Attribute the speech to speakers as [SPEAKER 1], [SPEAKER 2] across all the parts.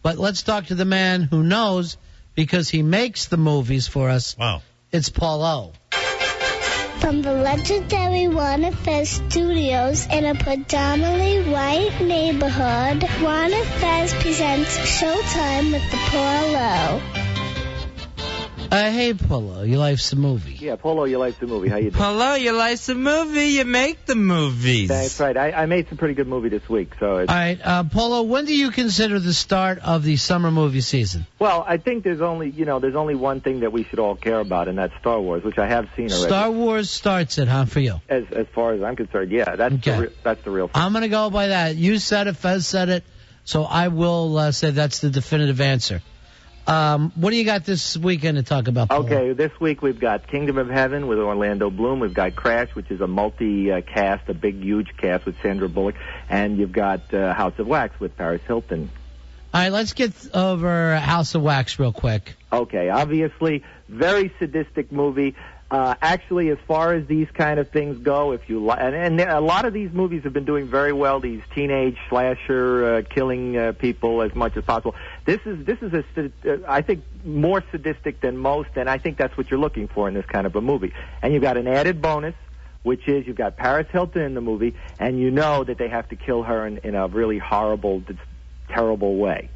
[SPEAKER 1] But let's talk to the man who knows because he makes the movies for us.
[SPEAKER 2] Wow.
[SPEAKER 1] It's Paul O.
[SPEAKER 3] From the legendary Warner Fest Studios in a predominantly white neighborhood, Warner Fest presents Showtime with the Paul O.
[SPEAKER 1] Hey, Polo, your life's a movie.
[SPEAKER 4] Yeah, Polo, your life's a movie. How you doing?
[SPEAKER 5] Polo, your life's a movie. You make the movies.
[SPEAKER 4] That's right. I made some pretty good movie this week. So it's,
[SPEAKER 1] All right, Polo, when do you consider the start of the summer movie season?
[SPEAKER 4] well, I think there's only one thing that we should all care about, and that's Star Wars, which I have seen already.
[SPEAKER 1] Star Wars starts it, huh, for you?
[SPEAKER 4] As far as I'm concerned, yeah, that's the real thing.
[SPEAKER 1] I'm going to go by that. You said it, Fez said it, so I will say that's the definitive answer. What do you got this weekend to talk about, Paul?
[SPEAKER 4] Okay, this week we've got Kingdom of Heaven with Orlando Bloom. We've got Crash, which is a multi-cast, a big, huge cast with Sandra Bullock. And you've got House of Wax with Paris Hilton.
[SPEAKER 1] All right, let's get over House of Wax real quick.
[SPEAKER 4] Okay, obviously, very sadistic movie. Actually, as far as these kind of things go, if you and a lot of these movies have been doing very well. These teenage slasher killing people as much as possible. This is I think more sadistic than most, and I think that's what you're looking for in this kind of a movie. And you've got an added bonus, which is you've got Paris Hilton in the movie, and you know that they have to kill her in a really horrible, terrible way.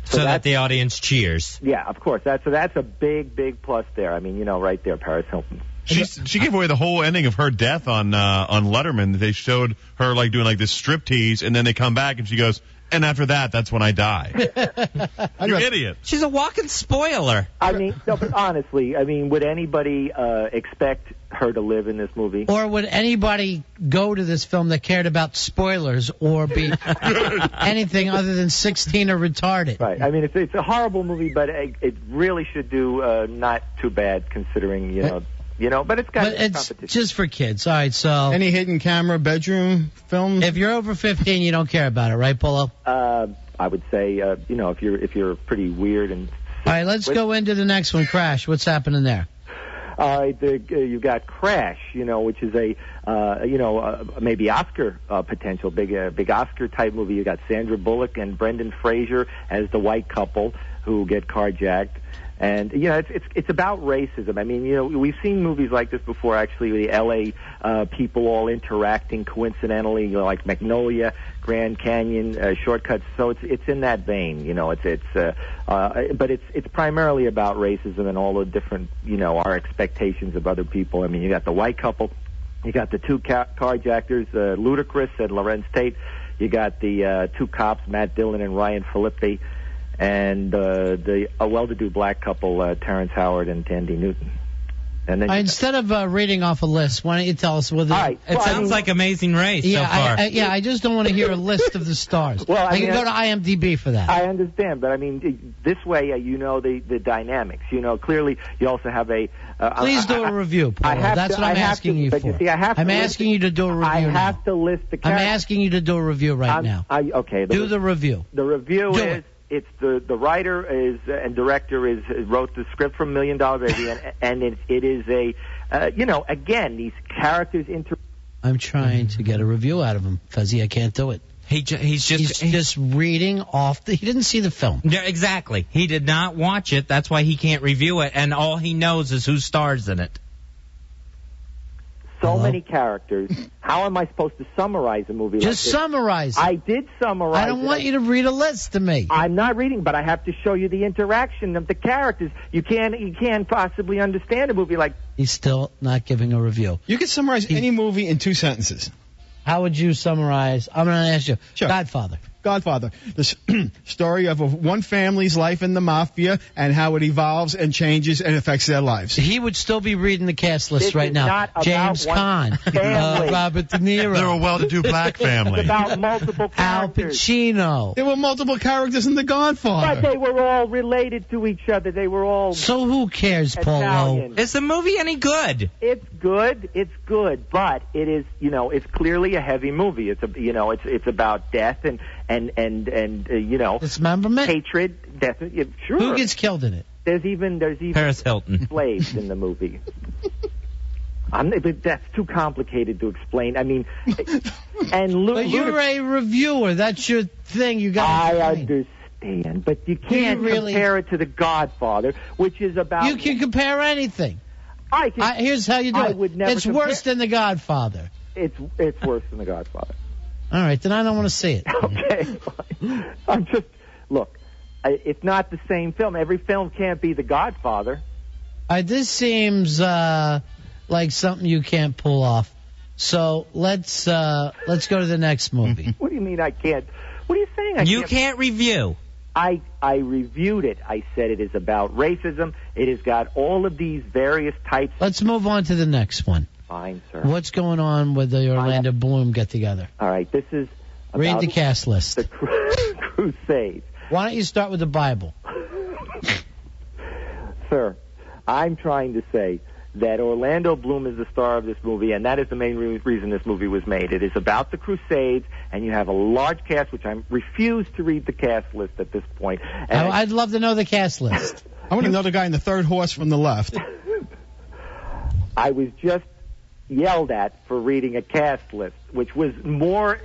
[SPEAKER 5] So that the audience cheers.
[SPEAKER 4] Yeah, of course. That's a big plus there. I mean, right there, Paris Hilton.
[SPEAKER 2] She gave away the whole ending of her death on Letterman. They showed her doing this striptease, and then they come back and she goes, and after that, that's when I die. You idiot.
[SPEAKER 5] She's a walking spoiler.
[SPEAKER 4] I mean, no, but honestly, would anybody expect her to live in this movie?
[SPEAKER 1] Or would anybody go to this film that cared about spoilers or be anything other than 16 or retarded?
[SPEAKER 4] Right. I mean, it's a horrible movie, but it really should do not too bad considering, but it's got competition.
[SPEAKER 1] It's just for kids. All right, so
[SPEAKER 6] any hidden camera bedroom films?
[SPEAKER 1] If you're over 15, you don't care about it, right, Polo?
[SPEAKER 4] I would say, if you're pretty weird and.
[SPEAKER 1] All right, let's go into the next one. Crash. What's happening there?
[SPEAKER 4] All right, you've got Crash, which is maybe Oscar potential, big Oscar type movie. You got Sandra Bullock and Brendan Fraser as the white couple who get carjacked. And, it's about racism. I mean, we've seen movies like this before, actually, with the L.A. People all interacting coincidentally, like Magnolia, Grand Canyon, Shortcuts. So it's in that vein, but it's primarily about racism and all the different, our expectations of other people. I mean, you got the white couple, you got the two carjackers, Ludacris and Lorenz Tate. You got the two cops, Matt Dillon and Ryan Phillippe. And a well-to-do black couple, Terrence Howard and Tandy Newton. And then
[SPEAKER 1] instead of reading off a list, why don't you tell us whether
[SPEAKER 4] right.
[SPEAKER 5] It sounds like Amazing Race so far.
[SPEAKER 1] I just don't want to hear a list of the stars.
[SPEAKER 4] Well,
[SPEAKER 1] I can go to IMDb for that.
[SPEAKER 4] I understand, but this way the dynamics. Clearly you also have a.
[SPEAKER 1] Please do a review, Paul. That's what I'm asking you for.
[SPEAKER 4] But you see, I'm
[SPEAKER 1] asking you to do a review.
[SPEAKER 4] I have to list the characters.
[SPEAKER 1] I'm asking you to do the review.
[SPEAKER 4] The review is. It's the writer and director wrote the script from $1 Million Baby, and it is again these characters
[SPEAKER 1] I'm trying to get a review out of him, Fuzzy. I can't do it.
[SPEAKER 5] He's
[SPEAKER 1] just reading off. He didn't see the film.
[SPEAKER 5] Yeah, exactly. He did not watch it. That's why he can't review it, and all he knows is who stars in it.
[SPEAKER 4] So many characters. How am I supposed to summarize a movie like this?
[SPEAKER 1] Just summarize it.
[SPEAKER 4] I did summarize it.
[SPEAKER 1] I don't want you to read a list to me.
[SPEAKER 4] I'm not reading, but I have to show you the interaction of the characters. You can't possibly understand a movie like...
[SPEAKER 1] He's still not giving a review.
[SPEAKER 6] You can summarize any movie in 2 sentences.
[SPEAKER 1] How would you summarize? I'm going to ask you.
[SPEAKER 6] Sure. Godfather, the story of one family's life in the mafia and how it evolves and changes and affects their lives.
[SPEAKER 1] He would still be reading the cast list
[SPEAKER 4] This
[SPEAKER 1] right
[SPEAKER 4] is
[SPEAKER 1] now.
[SPEAKER 4] not about
[SPEAKER 1] James
[SPEAKER 4] one
[SPEAKER 1] Caan,
[SPEAKER 4] family.
[SPEAKER 1] Robert De Niro.
[SPEAKER 2] They're a well-to-do black family.
[SPEAKER 4] It's about multiple
[SPEAKER 1] Al
[SPEAKER 4] characters.
[SPEAKER 1] Pacino.
[SPEAKER 6] There were multiple characters in The Godfather.
[SPEAKER 4] But they were all related to each other. They were all
[SPEAKER 1] So who cares, Polo?
[SPEAKER 4] Italian.
[SPEAKER 5] Is the movie any good?
[SPEAKER 4] It's good, but it is, it's clearly a heavy movie. It's about death and
[SPEAKER 1] Dismemberment?
[SPEAKER 4] hatred, death. Sure.
[SPEAKER 1] Who gets killed in it?
[SPEAKER 4] There's even
[SPEAKER 5] Paris Hilton.
[SPEAKER 4] slaves in the movie. But that's too complicated to explain. I mean, and
[SPEAKER 1] But you're a reviewer. That's your thing. You got.
[SPEAKER 4] I understand Ian, but you can't compare it to The Godfather, which is about...
[SPEAKER 1] You can compare anything.
[SPEAKER 4] I can.
[SPEAKER 1] Here's how you do
[SPEAKER 4] I
[SPEAKER 1] it.
[SPEAKER 4] would never
[SPEAKER 1] It's
[SPEAKER 4] compare.
[SPEAKER 1] worse than The Godfather.
[SPEAKER 4] It's worse than The Godfather.
[SPEAKER 1] All right, then I don't want to see it.
[SPEAKER 4] Okay, fine. I'm just... Look, it's not the same film. Every film can't be The Godfather.
[SPEAKER 1] This seems like something you can't pull off. So let's go to the next movie.
[SPEAKER 4] What do you mean I can't? What are you saying?
[SPEAKER 5] You can't review.
[SPEAKER 4] I reviewed it. I said it is about racism. It has got all of these various types.
[SPEAKER 1] Let's move on to the next one.
[SPEAKER 4] Fine, sir.
[SPEAKER 1] What's going on with the Orlando Bloom get-together?
[SPEAKER 4] All right, this is about
[SPEAKER 1] Read the cast list.
[SPEAKER 4] the Crusades.
[SPEAKER 1] Why don't you start with the Bible?
[SPEAKER 4] Sir, I'm trying to say that Orlando Bloom is the star of this movie, and that is the main reason this movie was made. It is about the Crusades, and you have a large cast, which I refuse to read the cast list at this point. And
[SPEAKER 1] I'd love to know the cast list.
[SPEAKER 6] I want to know the guy in the third horse from the left.
[SPEAKER 4] I was just yelled at for reading a cast list, which was more...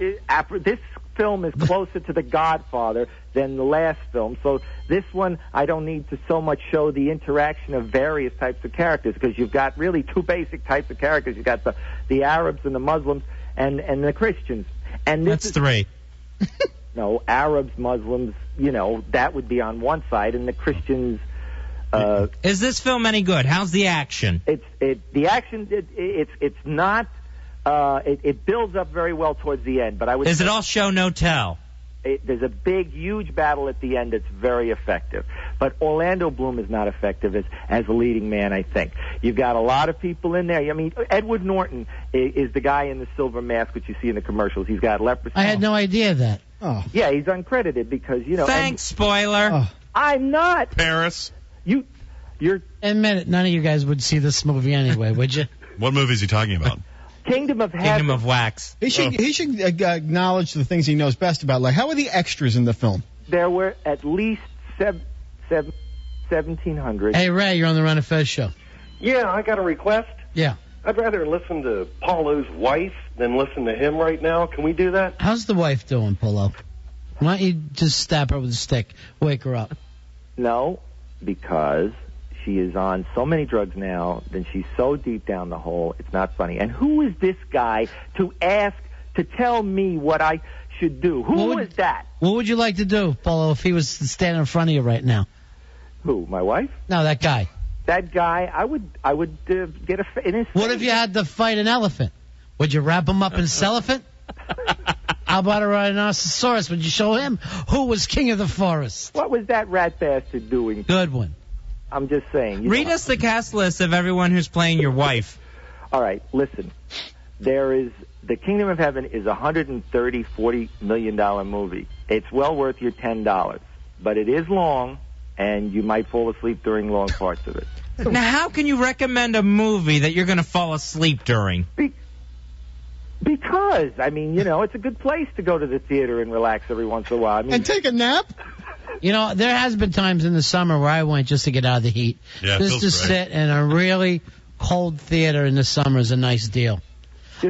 [SPEAKER 4] This film is closer to The Godfather than the last film, so this one I don't need to so much show the interaction of various types of characters, because you've got really two basic types of characters. You've got the Arabs and the Muslims and the Christians. And
[SPEAKER 5] That's three.
[SPEAKER 4] No, Arabs, Muslims, that would be on one side, and the Christians...
[SPEAKER 5] Is this film any good? How's the action?
[SPEAKER 4] The action, it's not... It builds up very well towards the end, but I would...
[SPEAKER 5] Is it all show, no tell?
[SPEAKER 4] There's a big, huge battle at the end that's very effective. But Orlando Bloom is not effective as a leading man, I think. You've got a lot of people in there. I mean, Edward Norton is the guy in the silver mask, which you see in the commercials. He's got leprosy.
[SPEAKER 1] I had no idea that.
[SPEAKER 6] Oh.
[SPEAKER 4] Yeah, he's uncredited because,
[SPEAKER 5] Thanks, spoiler.
[SPEAKER 6] Oh.
[SPEAKER 4] I'm not.
[SPEAKER 2] Paris.
[SPEAKER 4] You're...
[SPEAKER 1] In a minute, none of you guys would see this movie anyway, would you?
[SPEAKER 2] What movie is he talking about?
[SPEAKER 4] Kingdom of Heaven.
[SPEAKER 5] Kingdom of Wax.
[SPEAKER 6] He should acknowledge the things he knows best about. Like, how are the extras in the film?
[SPEAKER 4] There were at least 1,700.
[SPEAKER 1] Hey, Ray, you're on the Ron and Fez show.
[SPEAKER 7] Yeah, I got a request.
[SPEAKER 1] Yeah.
[SPEAKER 7] I'd rather listen to Paulo's wife than listen to him right now. Can we do that?
[SPEAKER 1] How's the wife doing, Polo? Why don't you just stab her with a stick, wake her up?
[SPEAKER 4] No, because she is on so many drugs now, then she's so deep down the hole, it's not funny. And who is this guy to ask to tell me what I should do? Who is that?
[SPEAKER 1] What would you like to do, Polo, if he was standing in front of you right now?
[SPEAKER 4] Who, my wife?
[SPEAKER 1] No, that guy.
[SPEAKER 4] That guy, I would get in his face.
[SPEAKER 1] What if you had to fight an elephant? Would you wrap him up in cellophane? How about a rhinoceros? Would you show him who was king of the forest?
[SPEAKER 4] What was that rat bastard doing?
[SPEAKER 1] Good one.
[SPEAKER 4] I'm just saying.
[SPEAKER 5] Read us the cast list of everyone who's playing your wife.
[SPEAKER 4] All right, listen. The Kingdom of Heaven is a $140 million movie. It's well worth your $10, but it is long, and you might fall asleep during long parts of it.
[SPEAKER 5] Now, how can you recommend a movie that you're going to fall asleep during?
[SPEAKER 4] Because, it's a good place to go to the theater and relax every once in a while.
[SPEAKER 6] And take a nap?
[SPEAKER 1] There has been times in the summer where I went just to get out of the heat.
[SPEAKER 2] Yeah,
[SPEAKER 1] just to sit in a really cold theater in the summer is a nice deal.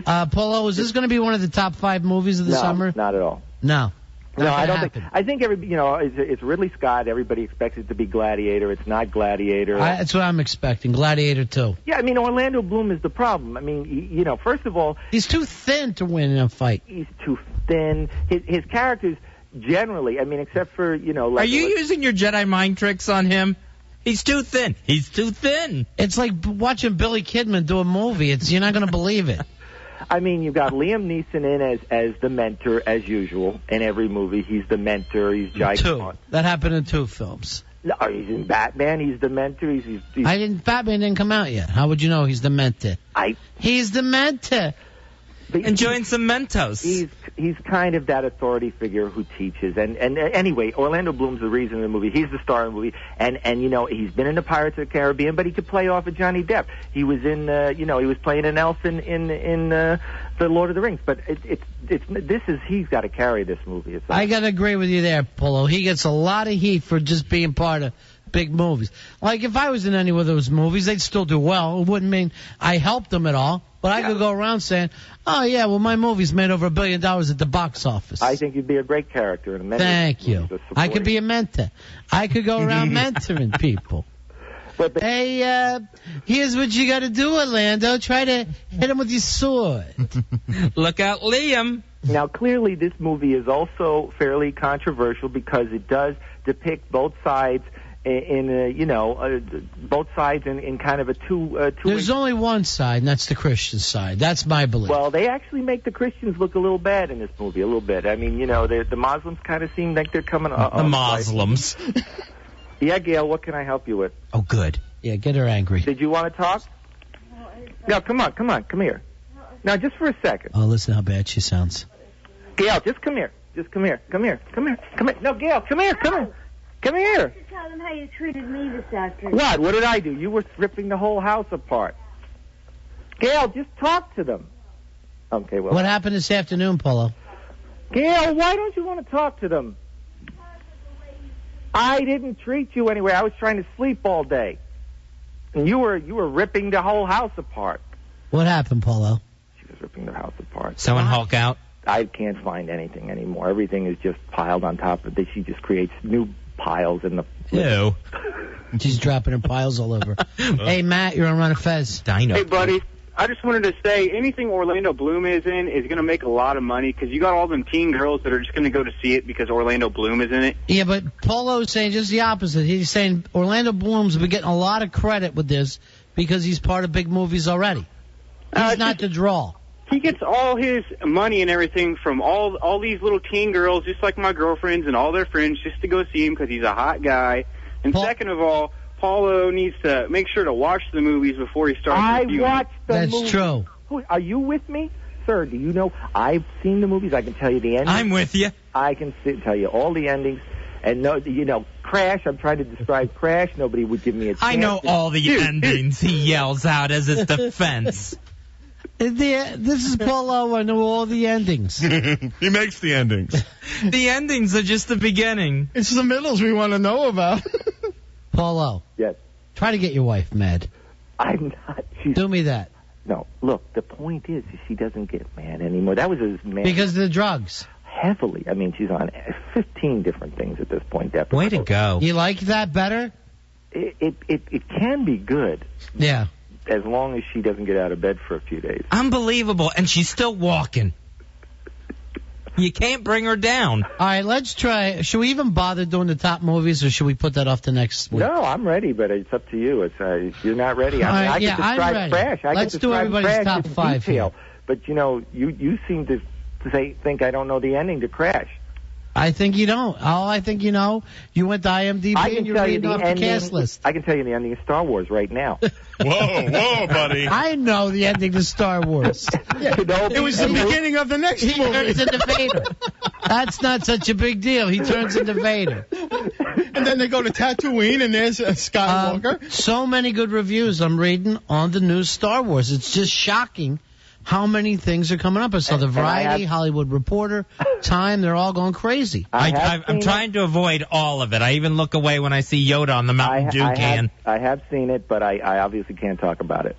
[SPEAKER 1] Polo, is this going to be one of the top 5 movies of the summer?
[SPEAKER 4] Not at all.
[SPEAKER 1] No.
[SPEAKER 4] No, I don't think. I think it's Ridley Scott. Everybody expects it to be Gladiator. It's not Gladiator.
[SPEAKER 1] That's what I'm expecting. Gladiator 2.
[SPEAKER 4] Yeah, Orlando Bloom is the problem. First of all,
[SPEAKER 1] he's too thin to win in a fight.
[SPEAKER 4] He's too thin. His characters generally, except for
[SPEAKER 5] Are you using your Jedi mind tricks on him? He's too thin. He's too thin.
[SPEAKER 1] It's like watching Billy Kidman do a movie. You're not going to believe it.
[SPEAKER 4] You've got Liam Neeson in as the mentor, as usual. In every movie, he's the mentor. He's gigantic.
[SPEAKER 1] That happened in 2 films.
[SPEAKER 4] No, he's in Batman. He's the mentor.
[SPEAKER 1] Batman didn't come out yet. How would you know he's the mentor? He's the mentor.
[SPEAKER 5] Enjoying some Mentos.
[SPEAKER 4] He's kind of that authority figure who teaches. And anyway, Orlando Bloom's the reason in the movie. He's the star in the movie. And he's been in the Pirates of the Caribbean, but he could play off of Johnny Depp. He was in he was playing an elf in the Lord of the Rings. But he's got to carry this movie.
[SPEAKER 1] I got to agree with you there, Polo. He gets a lot of heat for just being part of big movies. Like if I was in any of those movies, they'd still do well. It wouldn't mean I helped them at all. But I could go around saying, "Oh yeah, well my movie's made over $1 billion at the box office."
[SPEAKER 4] I think you'd be a great character in a mentor.
[SPEAKER 1] Thank you. I could be a mentor. I could go around mentoring people. Hey, here's what you got to do, Orlando. Try to hit him with your sword.
[SPEAKER 5] Look out, Liam.
[SPEAKER 4] Now, clearly, this movie is also fairly controversial because it does depict both sides both sides in kind of a two.
[SPEAKER 1] There's only one side, and that's the Christian side. That's my belief.
[SPEAKER 4] Well, they actually make the Christians look a little bad in this movie, a little bit. I mean, the Muslims kind of seem like they're coming.
[SPEAKER 5] The Muslims.
[SPEAKER 4] Yeah, Gail, what can I help you with?
[SPEAKER 5] Oh, good.
[SPEAKER 1] Yeah, get her angry.
[SPEAKER 4] Did you want to talk? No, come on, here. Now, just for a second.
[SPEAKER 1] Oh, listen how bad she sounds.
[SPEAKER 4] Gail, just come here. Come here. No, Gail, come here. Come here.
[SPEAKER 8] To tell them how you treated me this afternoon.
[SPEAKER 4] What? What did I do? You were ripping the whole house apart. Gail, just talk to them. Okay, well.
[SPEAKER 1] What happened this afternoon, Polo?
[SPEAKER 4] Gail, why don't you want to talk to them? I didn't treat you anyway. I was trying to sleep all day. And you were ripping the whole house apart.
[SPEAKER 1] What happened, Polo?
[SPEAKER 4] She was ripping the house apart.
[SPEAKER 5] Someone Hulk out?
[SPEAKER 4] I can't find anything anymore. Everything is just piled on top of it. She just creates new piles in the...
[SPEAKER 5] Ew.
[SPEAKER 1] She's dropping her piles all over. Hey, Matt, you're on Run of Fez.
[SPEAKER 5] Dino.
[SPEAKER 9] Hey, buddy. I just wanted to say anything Orlando Bloom is in is going to make a lot of money because you got all them teen girls that are just going to go to see it because Orlando Bloom is in it.
[SPEAKER 1] Yeah, but Polo's saying just the opposite. He's saying Orlando Bloom's been getting a lot of credit with this because he's part of big movies already. He's not the draw.
[SPEAKER 9] He gets all his money and everything from all these little teen girls, just like my girlfriends and all their friends, just to go see him because he's a hot guy. And second of all, Paulo needs to make sure to watch the movies before he starts reviewing.
[SPEAKER 4] I watched the movies.
[SPEAKER 1] That's true.
[SPEAKER 4] Are you with me? Sir, do you know I've seen the movies? I can tell you the endings.
[SPEAKER 5] I'm with you.
[SPEAKER 4] I can tell you all the endings. And, Crash, I'm trying to describe Crash. Nobody would give me a chance.
[SPEAKER 5] I know all the endings, he yells out as his defense.
[SPEAKER 1] This is Polo. I know all the endings.
[SPEAKER 2] He makes the endings.
[SPEAKER 5] The endings are just the beginning.
[SPEAKER 6] It's the middles we want to know about.
[SPEAKER 1] Polo.
[SPEAKER 4] Yes.
[SPEAKER 1] Try to get your wife mad.
[SPEAKER 4] I'm not.
[SPEAKER 1] Do me that.
[SPEAKER 4] No. Look, the point is she doesn't get mad anymore. That was as mad.
[SPEAKER 1] Because of the drugs.
[SPEAKER 4] Heavily. I mean, she's on 15 different things at this point.
[SPEAKER 5] Way to go.
[SPEAKER 1] You like that better?
[SPEAKER 4] It can be good.
[SPEAKER 1] Yeah.
[SPEAKER 4] As long as she doesn't get out of bed for a few days.
[SPEAKER 5] Unbelievable. And she's still walking. You can't bring her down.
[SPEAKER 1] All right, let's try. Should we even bother doing the top movies, or should we put that off to next week?
[SPEAKER 4] No, I'm ready, but it's up to you. If you're not ready. I can describe
[SPEAKER 1] I'm ready.
[SPEAKER 4] Crash.
[SPEAKER 1] Let's do everybody's top 5 here.
[SPEAKER 4] But, you seem to think I don't know the ending to Crash.
[SPEAKER 1] I think you don't. All I think you know, you went to IMDb and you're reading off the cast list.
[SPEAKER 4] I can tell you the ending of Star Wars right now.
[SPEAKER 2] Whoa, buddy.
[SPEAKER 1] I know the ending to Star Wars.
[SPEAKER 6] It was the beginning of the next movie.
[SPEAKER 1] He turns into Vader. That's not such a big deal. He turns into Vader.
[SPEAKER 6] And then they go to Tatooine, and there's Skywalker.
[SPEAKER 1] So many good reviews I'm reading on the new Star Wars. It's just shocking how many things are coming up. I saw the Variety, Hollywood Reporter, Time. They're all going crazy.
[SPEAKER 5] I'm trying to avoid all of it. I even look away when I see Yoda on the Mountain Dew can.
[SPEAKER 4] I have seen it, but I obviously can't talk about it.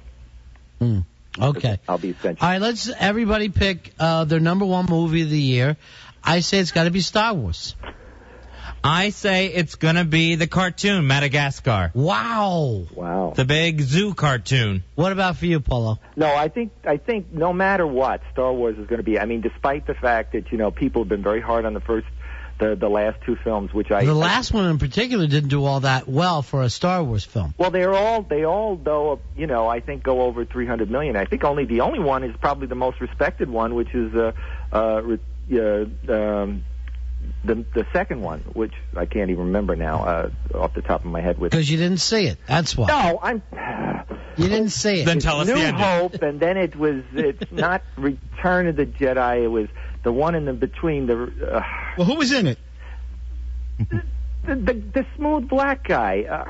[SPEAKER 1] Okay.
[SPEAKER 4] I'll be essential.
[SPEAKER 1] All right, let's everybody pick their number one movie of the year. I say it's got to be Star Wars.
[SPEAKER 5] I say it's going to be the cartoon, Madagascar.
[SPEAKER 1] Wow.
[SPEAKER 5] The big zoo cartoon.
[SPEAKER 1] What about for you, Polo?
[SPEAKER 4] No, I think no matter what, Star Wars is going to be. I mean, despite the fact that, people have been very hard on the last two films, which
[SPEAKER 1] The last one in particular didn't do all that well for a Star Wars film.
[SPEAKER 4] Well, they all though, I think go over 300 million. I think the only one is probably the most respected one, which is the second one, which I can't even remember now off the top of my head.
[SPEAKER 1] Because you didn't see it. That's why.
[SPEAKER 4] No,
[SPEAKER 1] You didn't see it.
[SPEAKER 5] Then tell us
[SPEAKER 4] New
[SPEAKER 5] the ending.
[SPEAKER 4] Hope, and then it's not Return of the Jedi. It was the one in the between.
[SPEAKER 6] Well, who was in it?
[SPEAKER 4] The smooth black guy.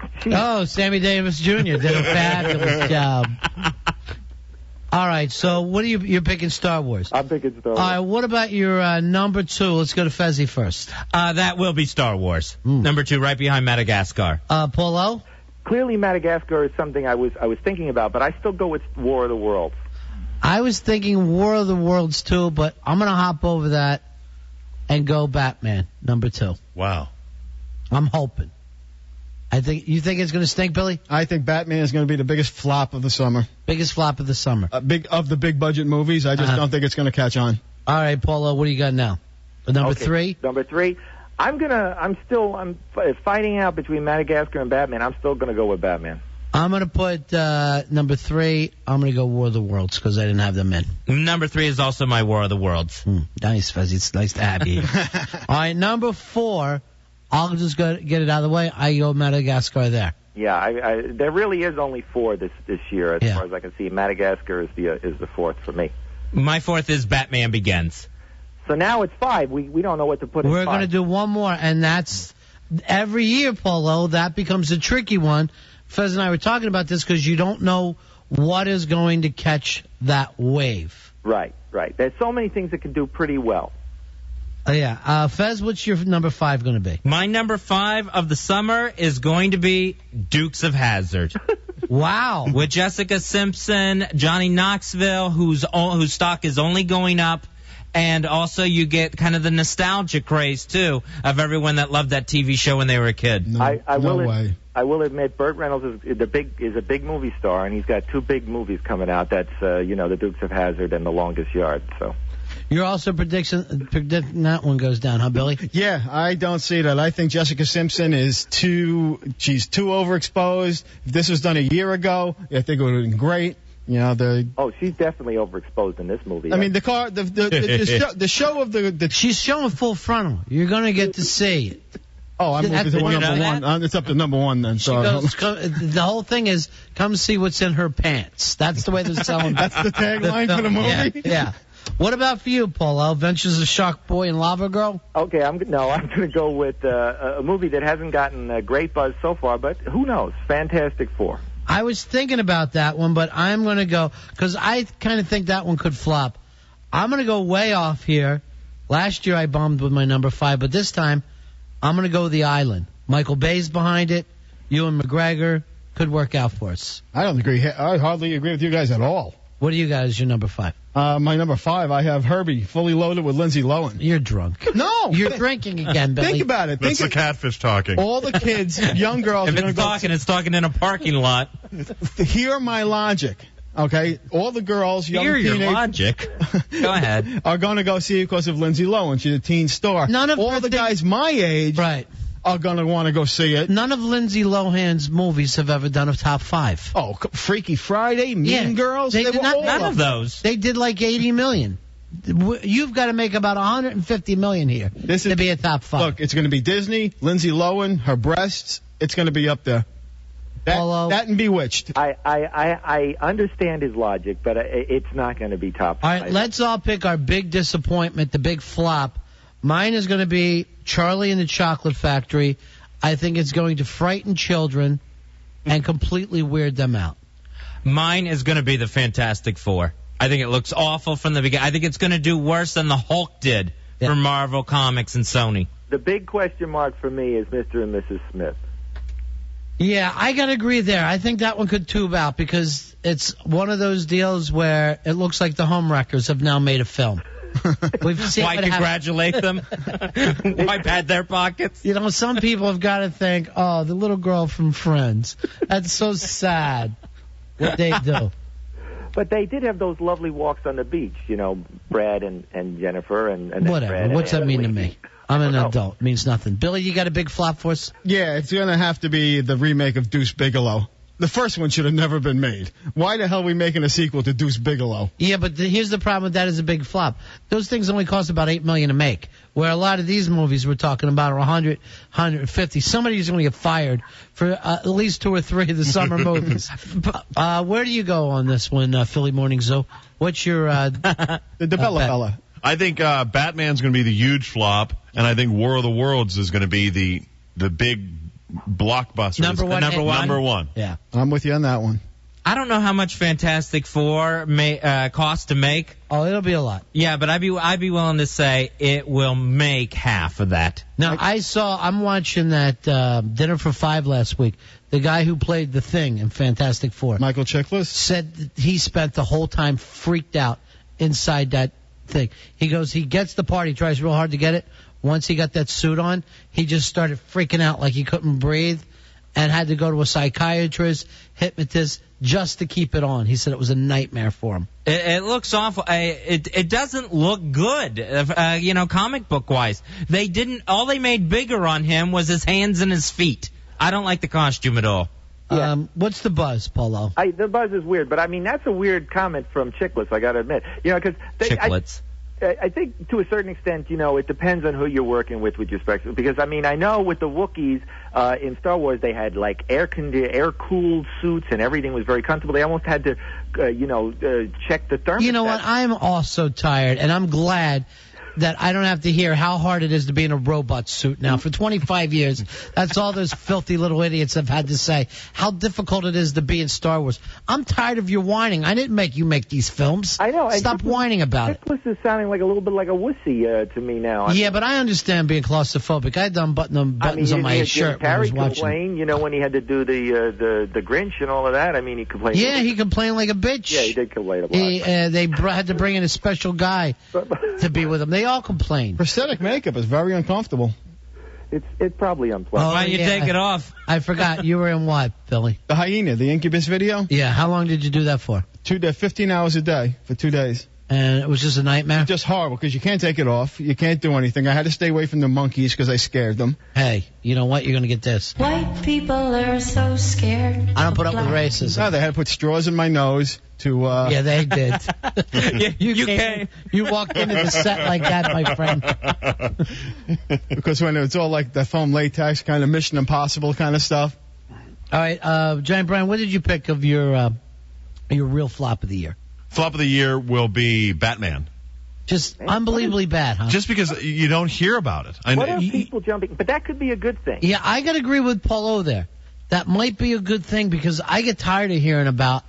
[SPEAKER 1] Sammy Davis Jr. did a fabulous job. All right, so what are you're picking Star Wars?
[SPEAKER 4] I'm picking Star Wars.
[SPEAKER 1] All right, what about your number 2? Let's go to Fezzi first.
[SPEAKER 5] That will be Star Wars. Number 2, right behind Madagascar.
[SPEAKER 1] Paulo?
[SPEAKER 4] Clearly, Madagascar is something I was thinking about, but I still go with War of the Worlds.
[SPEAKER 1] I was thinking War of the Worlds too, but I'm going to hop over that and go Batman, number 2.
[SPEAKER 2] Wow.
[SPEAKER 1] I'm hoping. You think it's going to stink, Billy?
[SPEAKER 6] I think Batman is going to be the biggest flop of the summer.
[SPEAKER 1] Biggest flop of the summer.
[SPEAKER 6] Of the big budget movies, I just don't think it's going to catch on.
[SPEAKER 1] All right, Paulo, what do you got now? Number 3?
[SPEAKER 4] Number 3. I'm fighting out between Madagascar and Batman. I'm still going to go with Batman.
[SPEAKER 1] I'm going to put number 3. I'm going to go War of the Worlds because I didn't have them in.
[SPEAKER 5] Number 3 is also my War of the Worlds.
[SPEAKER 1] Nice, Fuzzy. It's nice to have you. All right, number 4. I'll just get it out of the way. I go Madagascar there.
[SPEAKER 4] Yeah, there really is only 4 this year as far as I can see. Madagascar is the 4th for me.
[SPEAKER 5] My 4th is Batman Begins.
[SPEAKER 4] So now it's 5. We don't know what to put in 5.
[SPEAKER 1] We're going to do one more, and that's every year, Paulo. That becomes a tricky one. Fez and I were talking about this because you don't know what is going to catch that wave.
[SPEAKER 4] Right. There's so many things that can do pretty well.
[SPEAKER 1] Fez, what's your number 5 going to be?
[SPEAKER 5] My number 5 of the summer is going to be Dukes of Hazzard.
[SPEAKER 1] Wow.
[SPEAKER 5] With Jessica Simpson, Johnny Knoxville, whose stock is only going up, and also you get kind of the nostalgic craze too of everyone that loved that TV show when they were a kid.
[SPEAKER 6] No way.
[SPEAKER 4] I will admit, Burt Reynolds is a big movie star, and he's got 2 big movies coming out. That's The Dukes of Hazzard and The Longest Yard. So.
[SPEAKER 1] You're also predicting that one goes down, huh, Billy?
[SPEAKER 6] Yeah, I don't see that. I think Jessica Simpson she's too overexposed. If this was done a year ago, I think it would have been great.
[SPEAKER 4] She's definitely overexposed in this movie.
[SPEAKER 6] I mean, the show of the
[SPEAKER 1] she's showing full frontal. You're going to get to see it.
[SPEAKER 6] Oh, I'm moving to number 1. It's up to number 1 then. So
[SPEAKER 1] the whole thing is, come see what's in her pants. That's the way they're selling.
[SPEAKER 6] That's the tagline for the movie.
[SPEAKER 1] Yeah. What about for you, Paulo? Adventures of Shark Boy and Lava Girl?
[SPEAKER 4] Okay, I'm going to go with a movie that hasn't gotten a great buzz so far, but who knows? Fantastic Four.
[SPEAKER 1] I was thinking about that one, but I'm going to go, because I kind of think that one could flop. I'm going to go way off here. Last year I bombed with my number 5, but this time I'm going to go The Island. Michael Bay's behind it. Ewan McGregor could work out for us.
[SPEAKER 6] I don't agree. I hardly agree with you guys at all.
[SPEAKER 1] What do you got as your number 5?
[SPEAKER 6] My number 5, I have Herbie, Fully Loaded with Lindsay Lohan.
[SPEAKER 1] You're drunk.
[SPEAKER 6] No.
[SPEAKER 1] You're drinking again, Billy.
[SPEAKER 6] Think about it.
[SPEAKER 2] That's the catfish talking.
[SPEAKER 6] All the kids, young girls.
[SPEAKER 5] If it's talking, it's talking in a parking lot.
[SPEAKER 6] Hear my logic. Okay? All the girls, young
[SPEAKER 5] Hear
[SPEAKER 6] teenagers.
[SPEAKER 5] your logic. Go ahead.
[SPEAKER 6] Are going to go see it because of Lindsay Lohan. She's a teen star. All the guys my age are going to want to go see it.
[SPEAKER 1] None of Lindsay Lohan's movies have ever done a top 5.
[SPEAKER 6] Oh, Freaky Friday, Mean Girls.
[SPEAKER 1] They did
[SPEAKER 5] none of those.
[SPEAKER 1] They did like 80 million. You've got to make about 150 million here to be a top 5.
[SPEAKER 6] Look, it's going to be Disney, Lindsay Lohan, her breasts. It's going to be up there. That and Bewitched.
[SPEAKER 4] I understand his logic, but it's not going to be top 5.
[SPEAKER 1] All right, let's all pick our big disappointment, the big flop. Mine is going to be Charlie and the Chocolate Factory. I think it's going to frighten children and completely weird them out.
[SPEAKER 5] Mine is going to be the Fantastic Four. I think it looks awful from the beginning. I think it's going to do worse than the Hulk did for Marvel Comics and Sony.
[SPEAKER 4] The big question mark for me is Mr. and Mrs. Smith.
[SPEAKER 1] Yeah, I got to agree there. I think that one could tube out because it's one of those deals where it looks like the Homewreckers have now made a film. We've seen
[SPEAKER 5] Why congratulate them? Why pat their pockets?
[SPEAKER 1] You know, some people have got to think, oh, the little girl from Friends. That's so sad what they do.
[SPEAKER 4] But they did have those lovely walks on the beach, Brad and Jennifer and
[SPEAKER 1] whatever.
[SPEAKER 4] Brad
[SPEAKER 1] What's
[SPEAKER 4] and
[SPEAKER 1] that mean to me? I'm an adult. It means nothing. Billy, you got a big flop for us?
[SPEAKER 6] Yeah, it's going to have to be the remake of Deuce Bigalow. The first one should have never been made. Why the hell are we making a sequel to Deuce Bigalow?
[SPEAKER 1] Yeah, but here's the problem with that is a big flop. Those things only cost about $8 million to make, where a lot of these movies we're talking about are 100, 150. Somebody's going to get fired for at least 2 or 3 of the summer movies. Where do you go on this one, Philly Morning Zoo? What's your
[SPEAKER 6] the Bella fella?
[SPEAKER 2] I think Batman's going to be the huge flop, and I think War of the Worlds is going to be the big blockbuster.
[SPEAKER 1] Number one.
[SPEAKER 2] Number one.
[SPEAKER 1] Yeah.
[SPEAKER 6] I'm with you on that one.
[SPEAKER 5] I don't know how much Fantastic Four cost to make.
[SPEAKER 1] Oh, it'll be a lot.
[SPEAKER 5] Yeah, but I'd be willing to say it will make half of that.
[SPEAKER 1] Now, I'm watching that Dinner for Five last week. The guy who played the Thing in Fantastic Four,
[SPEAKER 6] Michael Chiklis,
[SPEAKER 1] said that he spent the whole time freaked out inside that thing. He goes, he gets the part, he tries real hard to get it. Once he got that suit on, he just started freaking out like he couldn't breathe and had to go to a psychiatrist, hypnotist, just to keep it on. He said it was a nightmare for him.
[SPEAKER 5] It looks awful. It doesn't look good, comic book wise. All they made bigger on him was his hands and his feet. I don't like the costume at all.
[SPEAKER 4] Yeah.
[SPEAKER 1] What's the buzz, Polo?
[SPEAKER 4] The buzz is weird, but I mean, that's a weird comment from Chicklets, I gotta admit. Because
[SPEAKER 5] Chicklets.
[SPEAKER 4] I think to a certain extent, it depends on who you're working with your specs. Because, I mean, I know with the Wookiees in Star Wars, they had, like, air-cooled suits and everything was very comfortable. They almost had to, check the thermostat.
[SPEAKER 1] You know what? I'm also tired, and I'm glad that I don't have to hear how hard it is to be in a robot suit now. For 25 years, that's all those filthy little idiots have had to say, how difficult it is to be in Star Wars. I'm tired of your whining. I didn't make you make these films.
[SPEAKER 4] I know.
[SPEAKER 1] Stop whining about it.
[SPEAKER 4] Chickless is sounding like a little bit like a wussy to me now.
[SPEAKER 1] But I understand being claustrophobic. I had done buttons on my shirt when I was watching.
[SPEAKER 4] Complained, when he had to do the Grinch and all of that. I mean, he complained.
[SPEAKER 1] Yeah, he complained like a bitch.
[SPEAKER 4] Yeah, he did complain a lot.
[SPEAKER 1] They had to bring in a special guy to be with him. They all complain.
[SPEAKER 6] Prosthetic makeup is very uncomfortable.
[SPEAKER 4] It's probably unpleasant.
[SPEAKER 5] Why don't you take it off?
[SPEAKER 1] I forgot. You were in what, Billy?
[SPEAKER 6] The Hyena, the Incubus video.
[SPEAKER 1] Yeah. How long did you do that for?
[SPEAKER 6] 15 hours a day for 2 days.
[SPEAKER 1] And it was just a nightmare?
[SPEAKER 6] Just horrible because you can't take it off. You can't do anything. I had to stay away from the monkeys because I scared them.
[SPEAKER 1] Hey, you know what? You're going to get this.
[SPEAKER 10] White people are so scared.
[SPEAKER 1] I don't put up with racism.
[SPEAKER 6] No, they had to put straws in my nose to...
[SPEAKER 1] Yeah, they did.
[SPEAKER 5] You came.
[SPEAKER 1] You walked into the set like that, my friend.
[SPEAKER 6] Because when it's all like the foam latex kind of Mission Impossible kind of stuff.
[SPEAKER 1] All right, Giant Brian, what did you pick of your real flop of the year?
[SPEAKER 2] Flop of the year will be Batman.
[SPEAKER 1] Just unbelievably bad, huh?
[SPEAKER 2] Just because you don't hear about it.
[SPEAKER 4] What are people jumping? But that could be a good thing.
[SPEAKER 1] Yeah, I got to agree with Polo there. That might be a good thing because I get tired of hearing about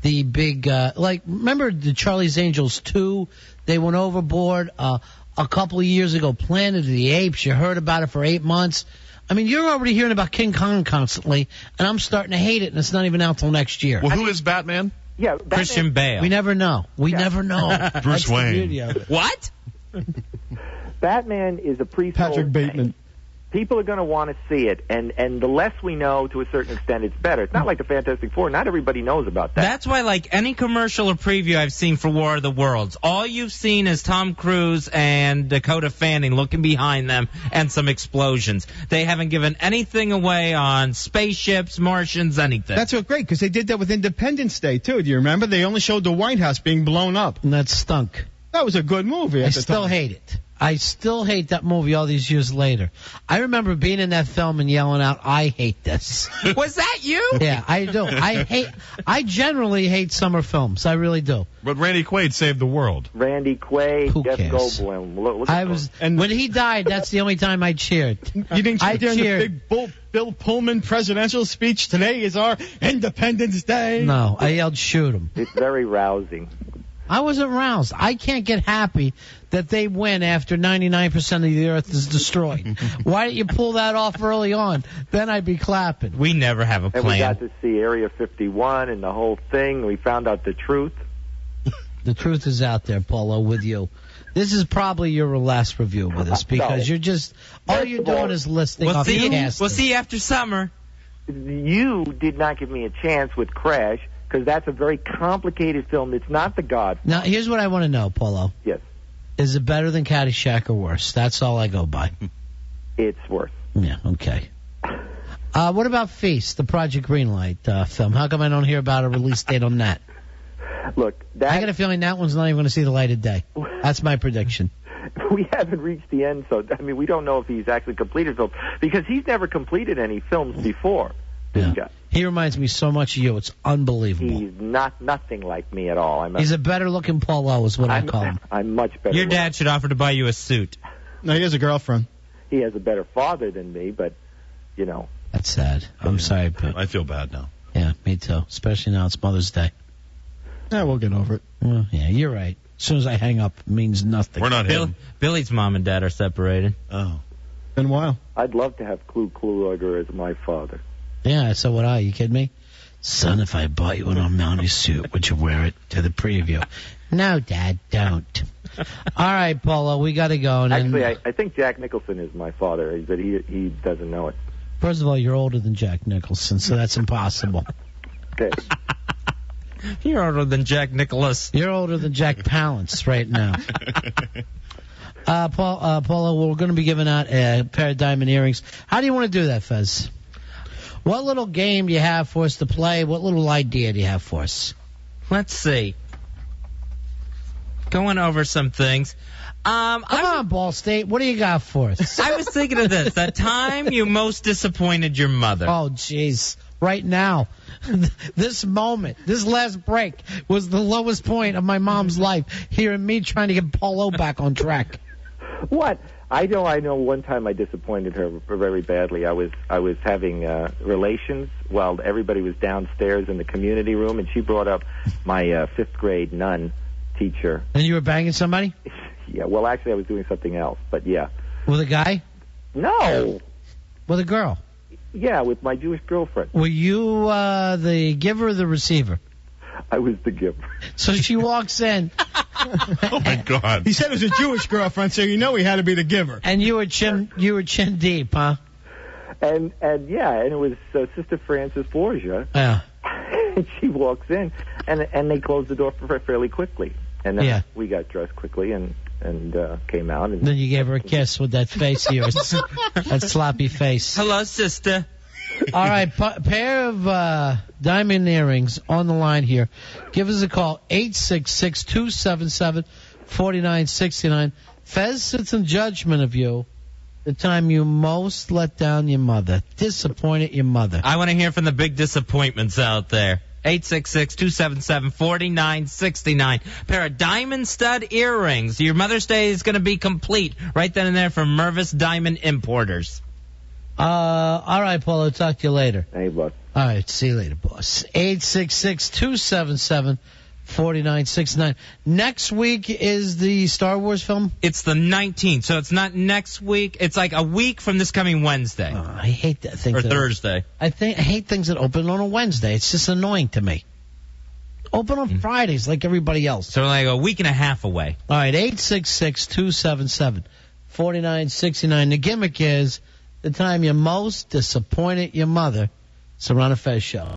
[SPEAKER 1] the big, remember the Charlie's Angels 2? They went overboard a couple of years ago. Planet of the Apes, you heard about it for 8 months. I mean, you're already hearing about King Kong constantly, and I'm starting to hate it, and it's not even out till next year.
[SPEAKER 2] Well, who is Batman?
[SPEAKER 4] Yeah,
[SPEAKER 5] Christian Bale.
[SPEAKER 1] We never know. We never know.
[SPEAKER 2] Bruce Wayne.
[SPEAKER 5] What?
[SPEAKER 4] Batman is a pre-sold
[SPEAKER 6] Patrick Bateman.
[SPEAKER 4] thing. People are going to want to see it, and the less we know, to a certain extent, it's better. It's not like the Fantastic Four. Not everybody knows about that.
[SPEAKER 5] That's why, like any commercial or preview I've seen for War of the Worlds, all you've seen is Tom Cruise and Dakota Fanning looking behind them and some explosions. They haven't given anything away on spaceships, Martians, anything.
[SPEAKER 6] That's what's great because they did that with Independence Day too. Do you remember? They only showed the White House being blown up.
[SPEAKER 1] And that stunk.
[SPEAKER 6] That was a good movie.
[SPEAKER 1] I still hate it. I still hate that movie all these years later. I remember being in that film and yelling out, I hate this.
[SPEAKER 5] Was that you?
[SPEAKER 1] Yeah, I do. I generally hate summer films. I really do.
[SPEAKER 2] But Randy Quaid saved the world.
[SPEAKER 4] Randy Quaid,
[SPEAKER 1] Who
[SPEAKER 4] Jeff
[SPEAKER 1] cares?
[SPEAKER 4] Goldblum. Look
[SPEAKER 6] And
[SPEAKER 1] when he died, that's the only time I cheered.
[SPEAKER 6] You didn't
[SPEAKER 1] I
[SPEAKER 6] cheer during
[SPEAKER 1] cheered.
[SPEAKER 6] the big Bill Pullman presidential speech. Today is our Independence Day.
[SPEAKER 1] No, I yelled, shoot him.
[SPEAKER 4] It's very rousing.
[SPEAKER 1] I wasn't roused. I can't get happy that they win after 99% of the earth is destroyed. Why didn't you pull that off early on? Then I'd be clapping.
[SPEAKER 5] We never have a
[SPEAKER 4] And we got
[SPEAKER 5] plan.
[SPEAKER 4] to see Area 51 and the whole thing. We found out the truth.
[SPEAKER 1] The truth is out there, Paulo, with you. This is probably your last review with us because you're just, all you're doing is listening off the cast.
[SPEAKER 5] We'll see you after summer.
[SPEAKER 4] You did not give me a chance with Crash, because that's a very complicated film. It's not The God.
[SPEAKER 1] Now, here's what I want to know, Paulo.
[SPEAKER 4] Yes,
[SPEAKER 1] Is it better than Caddyshack or worse? That's all I go by.
[SPEAKER 4] it's worse.
[SPEAKER 1] Yeah, okay. What about Feast, the Project Greenlight film? How come I don't hear about a release date on that?
[SPEAKER 4] Look,
[SPEAKER 1] I got a feeling that one's not even going to see the light of day. That's my prediction.
[SPEAKER 4] we haven't reached the end, so I mean, we don't know if he's actually completed films because he's never completed any films before. This guy.
[SPEAKER 1] He reminds me so much of you. It's unbelievable.
[SPEAKER 4] He's nothing like me at all.
[SPEAKER 1] He's a better looking Paulo is what I call him.
[SPEAKER 4] I'm much better.
[SPEAKER 5] Your dad should offer to buy you a suit.
[SPEAKER 6] No, he has a girlfriend.
[SPEAKER 4] He has a better father than me, but, you know.
[SPEAKER 1] That's sad. I'm sorry, but
[SPEAKER 2] I feel bad now.
[SPEAKER 1] Yeah, me too. Especially now it's Mother's Day.
[SPEAKER 6] Yeah, we'll get over it.
[SPEAKER 1] Well, yeah, you're right. As soon as I hang up, it means nothing.
[SPEAKER 2] We're not him.
[SPEAKER 5] Billy's mom and dad are separated.
[SPEAKER 1] Oh.
[SPEAKER 6] Been a while.
[SPEAKER 4] I'd love to have Clue Kluger as my father.
[SPEAKER 1] Yeah, so would I. You kidding me? Son, if I bought you an Armani suit, would you wear it to the preview? No, Dad, don't. All right, Paulo, we got to go. And
[SPEAKER 4] Actually, I think Jack Nicholson is my father, but he doesn't know it.
[SPEAKER 1] First of all, you're older than Jack Nicholson, so that's impossible.
[SPEAKER 4] Okay.
[SPEAKER 5] You're older than Jack Nicholas.
[SPEAKER 1] You're older than Jack Palance right now. Paulo, we're going to be giving out a pair of diamond earrings. How do you want to do that, Fez? What little game do you have for us to play? What little idea do you have for us?
[SPEAKER 5] Let's see. Going over some things.
[SPEAKER 1] Come on, Ball State. What do you got for us?
[SPEAKER 5] I was thinking of this. The time you most disappointed your mother.
[SPEAKER 1] Oh, jeez. Right now. This moment, this last break, was the lowest point of my mom's life, hearing me trying to get Paulo back on track.
[SPEAKER 4] What? I know. One time I disappointed her very badly. I was having relations while everybody was downstairs in the community room, and she brought up my fifth grade nun teacher.
[SPEAKER 1] And you were banging somebody?
[SPEAKER 4] Yeah. Well, actually, I was doing something else, but yeah.
[SPEAKER 1] With a guy?
[SPEAKER 4] No.
[SPEAKER 1] With a girl?
[SPEAKER 4] Yeah, with my Jewish girlfriend.
[SPEAKER 1] Were you the giver or the receiver?
[SPEAKER 4] I was the giver.
[SPEAKER 1] So she walks in.
[SPEAKER 2] Oh my God!
[SPEAKER 6] He said it was a Jewish girlfriend, so you know he had to be the giver.
[SPEAKER 1] And you were chin deep, huh?
[SPEAKER 4] And it was Sister Frances Borgia.
[SPEAKER 1] Yeah.
[SPEAKER 4] And she walks in, and they closed the door for her fairly quickly. And then we got dressed quickly and came out. And
[SPEAKER 1] then you gave her a kiss with that face of yours, that sloppy face.
[SPEAKER 5] Hello, sister.
[SPEAKER 1] All right, pair of diamond earrings on the line here. Give us a call, 866-277-4969. Fez sits in judgment of you the time you most let down your mother, disappointed your mother.
[SPEAKER 5] I want to hear from the big disappointments out there. 866-277-4969. Pair of diamond stud earrings. Your Mother's Day is going to be complete right then and there from Mervis Diamond Importers.
[SPEAKER 1] All right, Paulo. Talk to you later.
[SPEAKER 4] Hey, boss.
[SPEAKER 1] All right. See you later, boss. 866-277-4969. Next week is the Star Wars film?
[SPEAKER 5] It's the 19th, so it's not next week. It's like a week from this coming Wednesday.
[SPEAKER 1] Oh, I hate that thing.
[SPEAKER 5] Or Thursday.
[SPEAKER 1] I hate things that open on a Wednesday. It's just annoying to me. Open on Fridays like everybody else.
[SPEAKER 5] So like a week and a half away.
[SPEAKER 1] All right, 866-277-4969. The gimmick is the time you most disappointed your mother. It's the Ron and Fez Show.